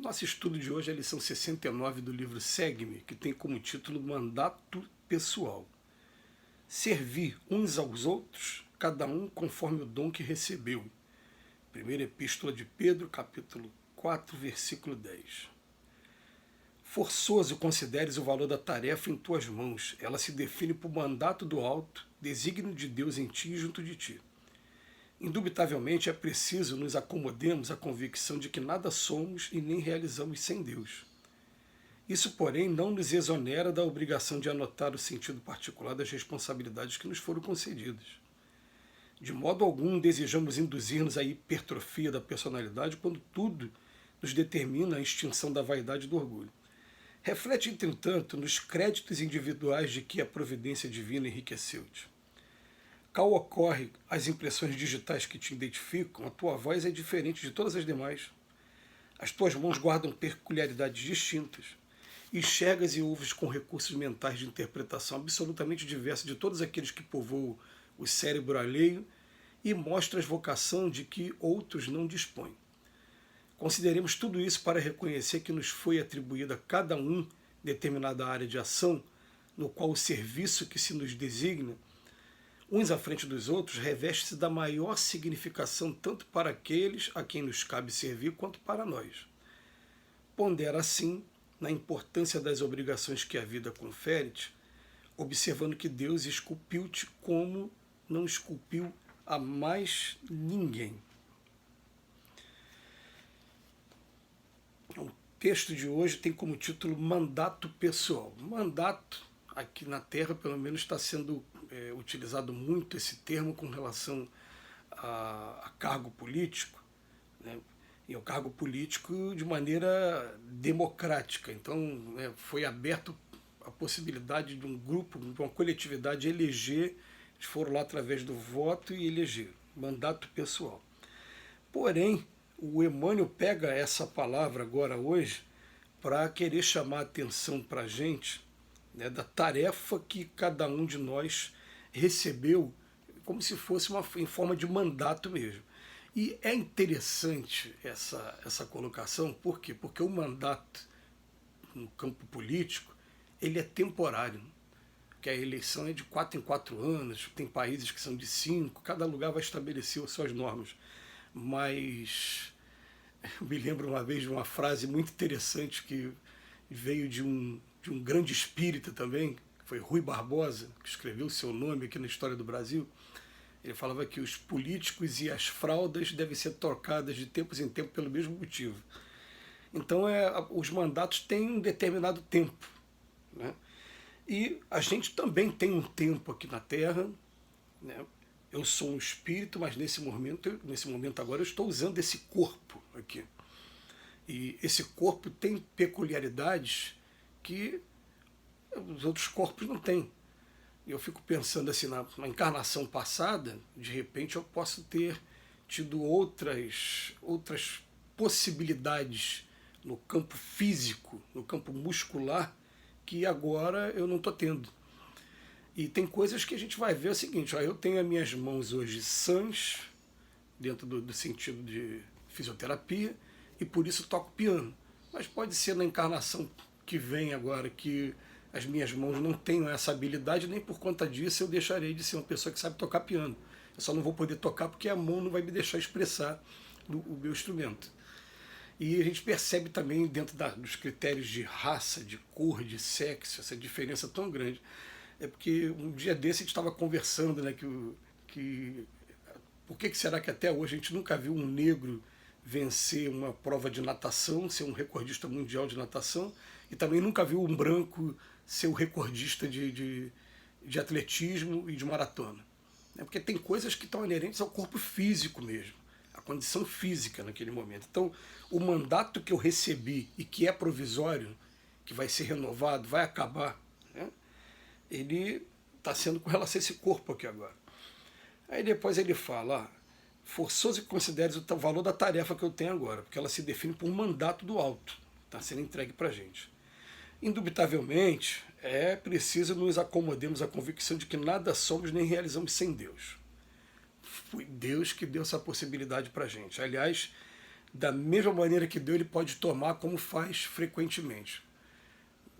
Nosso estudo de hoje é a lição 69 do livro Segue-me, que tem como título Mandato Pessoal. Servir uns aos outros, cada um conforme o dom que recebeu. Primeira Epístola de Pedro, capítulo 4, versículo 10. Forçoso consideres o valor da tarefa em tuas mãos. Ela se define por mandato do alto, desígnio de Deus em ti e junto de ti. Indubitavelmente é preciso nos acomodemos à convicção de que nada somos e nem realizamos sem Deus. Isso, porém, não nos exonera da obrigação de anotar o sentido particular das responsabilidades que nos foram concedidas. De modo algum desejamos induzir-nos à hipertrofia da personalidade quando tudo nos determina a extinção da vaidade e do orgulho. Reflete, entretanto, nos créditos individuais de que a providência divina enriqueceu-te. Qual ocorre as impressões digitais que te identificam, a tua voz é diferente de todas as demais. As tuas mãos guardam peculiaridades distintas. Enxergas e ouves com recursos mentais de interpretação absolutamente diversos de todos aqueles que povoam o cérebro alheio e mostras vocação de que outros não dispõem. Consideremos tudo isso para reconhecer que nos foi atribuída a cada um determinada área de ação, no qual o serviço que se nos designa uns à frente dos outros, reveste-se da maior significação tanto para aqueles a quem nos cabe servir quanto para nós. Pondera assim na importância das obrigações que a vida confere-te, observando que Deus esculpiu-te como não esculpiu a mais ninguém. O texto de hoje tem como título Mandato Pessoal. Mandato, aqui na Terra, pelo menos, está sendo utilizado muito esse termo com relação a cargo político, né? E o cargo político de maneira democrática. Então, foi aberto a possibilidade de um grupo, de uma coletividade eleger, eles foram lá através do voto e eleger, mandato pessoal. Porém, o Emmanuel pega essa palavra agora hoje para querer chamar a atenção para a gente, né, da tarefa que cada um de nós recebeu, como se fosse em forma de mandato mesmo. E é interessante essa colocação, por quê? Porque o mandato no campo político, ele é temporário, que a eleição é de 4 em 4 anos, tem países que são de 5, cada lugar vai estabelecer as suas normas. Mas eu me lembro uma vez de uma frase muito interessante que veio de um grande espírita também, que foi Rui Barbosa, que escreveu o seu nome aqui na história do Brasil. Ele falava que os políticos e as fraldas devem ser trocadas de tempos em tempos pelo mesmo motivo. Então, os mandatos têm um determinado tempo, né? E a gente também tem um tempo aqui na Terra, né? Eu sou um espírito, mas nesse momento agora eu estou usando esse corpo aqui. E esse corpo tem peculiaridades que os outros corpos não têm. Eu fico pensando assim, na encarnação passada, de repente eu posso ter tido outras possibilidades no campo físico, no campo muscular, que agora eu não estou tendo. E tem coisas que a gente vai ver o seguinte, ó, eu tenho as minhas mãos hoje sãs, dentro do sentido de fisioterapia, e por isso toco piano. Mas pode ser na encarnação que vem agora que as minhas mãos não tenham essa habilidade, nem por conta disso eu deixarei de ser uma pessoa que sabe tocar piano. Eu só não vou poder tocar porque a mão não vai me deixar expressar o meu instrumento. E a gente percebe também dentro dos critérios de raça, de cor, de sexo, essa diferença tão grande. É porque um dia desse a gente estava conversando, né, por que será que até hoje a gente nunca viu um negro vencer uma prova de natação, ser um recordista mundial de natação, e também nunca viu um branco ser o recordista de atletismo e de maratona. Porque tem coisas que estão inerentes ao corpo físico mesmo, a condição física naquele momento. Então, o mandato que eu recebi e que é provisório, que vai ser renovado, vai acabar, né, ele está sendo com relação a esse corpo aqui agora. Aí depois ele fala, forçoso que consideres o valor da tarefa que eu tenho agora, porque ela se define por um mandato do alto, está sendo entregue para a gente. Indubitavelmente, é preciso nos acomodemos à convicção de que nada somos nem realizamos sem Deus. Foi Deus que deu essa possibilidade para a gente. Aliás, da mesma maneira que deu, ele pode tomar como faz frequentemente.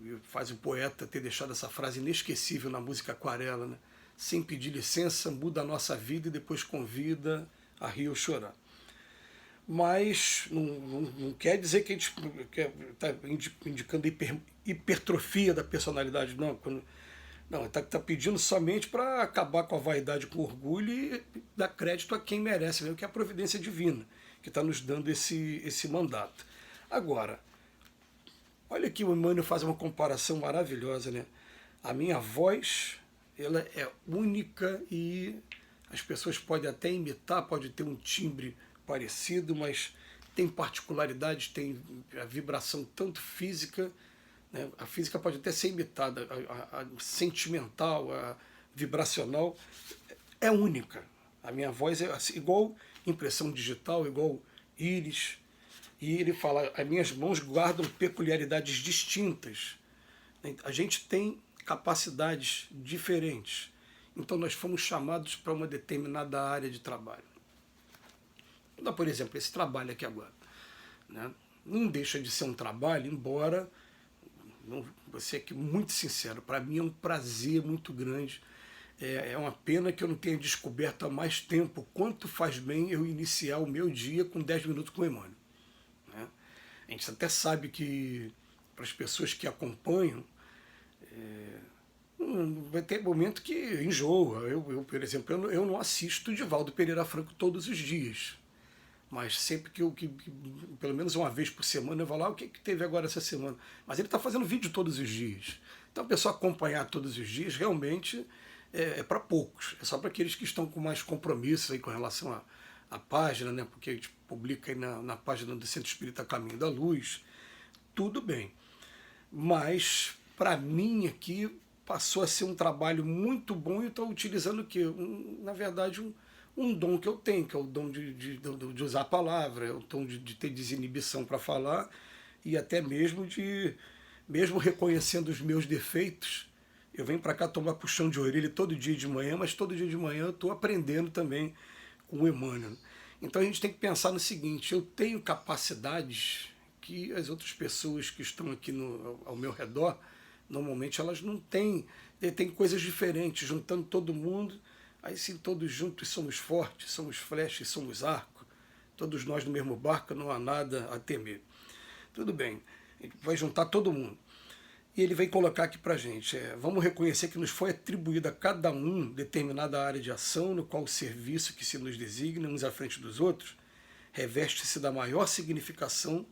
E faz o poeta ter deixado essa frase inesquecível na música Aquarela, né? Sem pedir licença, muda a nossa vida e depois convida a rir ou chorar. Mas não quer dizer que a gente está indicando hipertrofia da personalidade, não. Não, está pedindo somente para acabar com a vaidade, com o orgulho e dar crédito a quem merece, mesmo, que é a providência divina, que está nos dando esse mandato. Agora, olha aqui o Emmanuel faz uma comparação maravilhosa, né? A minha voz, ela é única e as pessoas podem até imitar, pode ter um timbre parecido, mas tem particularidades, tem a vibração tanto física, né? A física pode até ser imitada, a sentimental, a vibracional, é única. A minha voz é assim, igual impressão digital, igual íris. E ele fala, as minhas mãos guardam peculiaridades distintas. A gente tem capacidades diferentes. Então nós fomos chamados para uma determinada área de trabalho. Vou dar, por exemplo, esse trabalho aqui agora, né? Não deixa de ser um trabalho, embora, vou ser aqui muito sincero, para mim é um prazer muito grande. É uma pena que eu não tenha descoberto há mais tempo quanto faz bem eu iniciar o meu dia com 10 minutos com o Emmanuel. Né? A gente até sabe que, para as pessoas que acompanham, vai ter momento que enjoa. Por exemplo, eu não assisto Divaldo Pereira Franco todos os dias. Mas sempre que pelo menos uma vez por semana, eu vou lá, o que teve agora essa semana? Mas ele está fazendo vídeo todos os dias. Então, a pessoa acompanhar todos os dias realmente é para poucos. É só para aqueles que estão com mais compromisso aí com relação à página, né? Porque a gente publica aí na página do Centro Espírita Caminho da Luz. Tudo bem. Mas, para mim aqui, passou a ser um trabalho muito bom e eu estou utilizando o quê? Na verdade, um dom que eu tenho, que é o dom de usar a palavra, é o dom de ter desinibição para falar e até mesmo mesmo reconhecendo os meus defeitos, eu venho para cá tomar puxão de orelha todo dia de manhã, mas todo dia de manhã eu estou aprendendo também com o Emmanuel. Então a gente tem que pensar no seguinte, eu tenho capacidades que as outras pessoas que estão aqui ao meu redor, normalmente elas não têm, tem coisas diferentes, juntando todo mundo. Aí sim, todos juntos somos fortes, somos flechas, somos arco. Todos nós no mesmo barco, não há nada a temer. Tudo bem, ele vai juntar todo mundo. E ele vem colocar aqui para a gente, vamos reconhecer que nos foi atribuída a cada um determinada área de ação, no qual o serviço que se nos designa uns à frente dos outros, reveste-se da maior significação,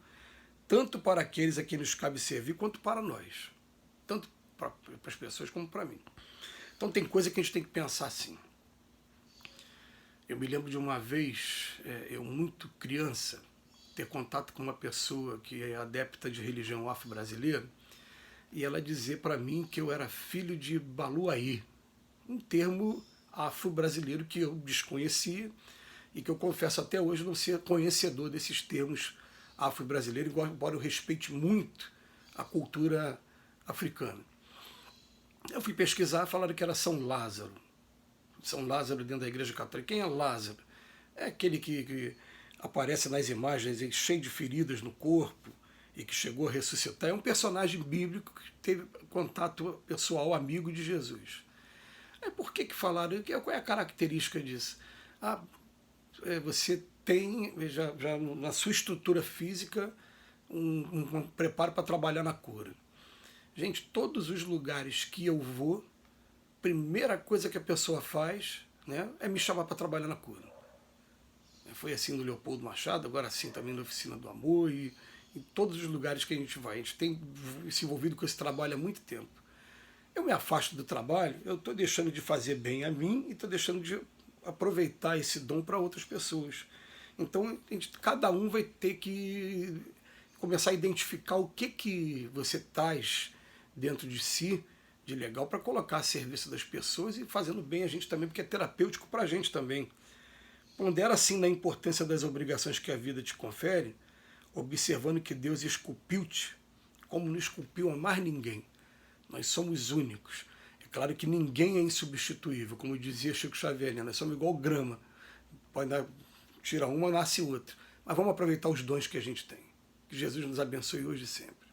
tanto para aqueles a quem nos cabe servir, quanto para nós. Tanto para as pessoas como para mim. Então tem coisa que a gente tem que pensar assim. Eu me lembro de uma vez, eu muito criança, ter contato com uma pessoa que é adepta de religião afro-brasileira e ela dizer para mim que eu era filho de Baluaí, um termo afro-brasileiro que eu desconhecia e que eu confesso até hoje não ser conhecedor desses termos afro-brasileiros, embora eu respeite muito a cultura africana. Eu fui pesquisar, falaram que era São Lázaro. São Lázaro dentro da Igreja Católica. Quem é Lázaro? É aquele que aparece nas imagens cheio de feridas no corpo e que chegou a ressuscitar. É um personagem bíblico que teve contato pessoal, amigo de Jesus. Por que falaram? Qual é a característica disso? Você tem, já na sua estrutura física, um preparo para trabalhar na cura. Gente, todos os lugares que eu vou, primeira coisa que a pessoa faz, né, é me chamar para trabalhar na cura. Foi assim no Leopoldo Machado, agora assim também na Oficina do Amor e em todos os lugares que a gente vai. A gente tem se envolvido com esse trabalho há muito tempo. Eu me afasto do trabalho, eu estou deixando de fazer bem a mim e estou deixando de aproveitar esse dom para outras pessoas. Então, cada um vai ter que começar a identificar o que você traz dentro de si de legal para colocar a serviço das pessoas e fazendo bem a gente também, porque é terapêutico para a gente também. Pondera assim na importância das obrigações que a vida te confere, observando que Deus esculpiu-te como não esculpiu a mais ninguém. Nós somos únicos. É claro que ninguém é insubstituível, como dizia Chico Xavier, né? Nós somos igual grama. Pode tirar uma, nasce outra. mas vamos aproveitar os dons que a gente tem. Que Jesus nos abençoe hoje e sempre.